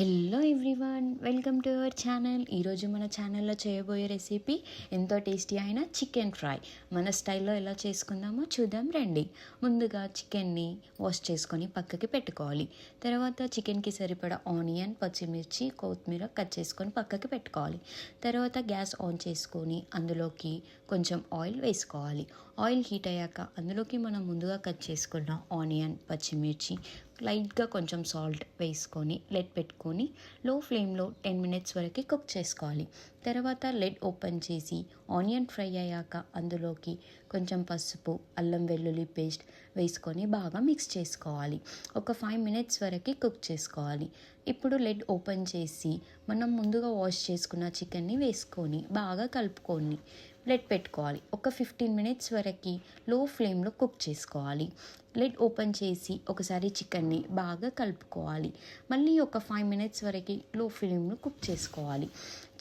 Hello everyone, welcome to our channel. ఈరోజు మన ఛానల్లో చేయబోయే రెసిపీ ఎంతో టేస్టీ అయిన చికెన్ ఫ్రై. మన స్టైల్లో ఎలా చేసుకుందామో చూద్దాం రండి. ముందుగా చికెన్ని వాష్ చేసుకొని పక్కకి పెట్టుకోవాలి. తర్వాత చికెన్కి సరిపడా ఆనియన్, పచ్చిమిర్చి, కొత్తిమీర కట్ చేసుకొని పక్కకి పెట్టుకోవాలి. తర్వాత గ్యాస్ ఆన్ చేసుకొని అందులోకి కొంచెం ఆయిల్ వేసుకోవాలి. ఆయిల్ హీట్ అయ్యాక అందులోకి మనం ముందుగా కట్ చేసుకున్న ఆనియన్, పచ్చిమిర్చి, లైట్గా కొంచెం సాల్ట్ వేసుకొని లెడ్ పెట్టుకొని లో ఫ్లేమ్లో 10 మినిట్స్ వరకు కుక్ చేసుకోవాలి. తర్వాత లెడ్ ఓపెన్ చేసి ఆనియన్ ఫ్రై అయ్యాక అందులోకి కొంచెం పసుపు, అల్లం వెల్లుల్లి పేస్ట్ వేసుకొని బాగా మిక్స్ చేసుకోవాలి. ఒక 5 మినిట్స్ వరకు కుక్ చేసుకోవాలి. ఇప్పుడు లెడ్ ఓపెన్ చేసి మనం ముందుగా వాష్ చేసుకున్న చికెన్ని వేసుకొని బాగా కలుపుకొని లెడ్ పెట్టుకోవాలి. ఒక 15 మినిట్స్ వరకు లో ఫ్లేమ్లో కుక్ చేసుకోవాలి. లెడ్ ఓపెన్ చేసి ఒకసారి చికెన్ని బాగా కలుపుకోవాలి. మళ్ళీ ఒక 5 మినిట్స్ వరకు లో ఫ్లేమ్లో కుక్ చేసుకోవాలి.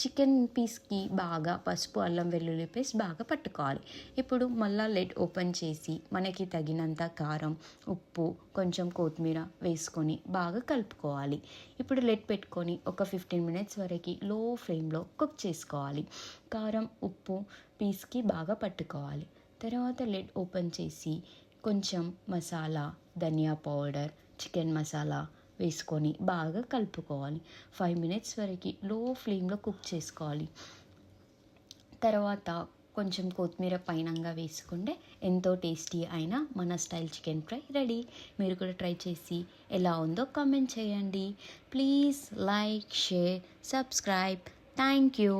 చికెన్ పీస్కి బాగా పసుపు, అల్లం వెల్లుల్లి పేస్ట్ బాగా పట్టుకోవాలి. ఇప్పుడు మళ్ళీ లెడ్ ఓపెన్ చేసి మనకి తగినంత కారం, ఉప్పు, కొంచెం కొత్తిమీర వేసుకొని బాగా కలుపుకోవాలి. ఇప్పుడు లెడ్ పెట్టుకొని ఒక 15 మినిట్స్ వరకు లో ఫ్లేమ్లో కుక్ చేసుకోవాలి. కారం, ఉప్పు పీస్కి బాగా పట్టుకోవాలి. తర్వాత లెడ్ ఓపెన్ చేసి కొంచెం మసాలా, ధనియా పౌడర్, చికెన్ మసాలా వేసుకొని బాగా కలుపుకోవాలి. 5 మినిట్స్ వరకు లో ఫ్లేమ్లో కుక్ చేసుకోవాలి. తర్వాత కొంచెం కొత్తిమీర పైనంగా వేసుకుంటే ఎంతో టేస్టీ అయిన మన స్టైల్ చికెన్ ఫ్రై రెడీ. మీరు కూడా ట్రై చేసి ఎలా ఉందో కామెంట్ చేయండి. Please like, share, subscribe. Thank you.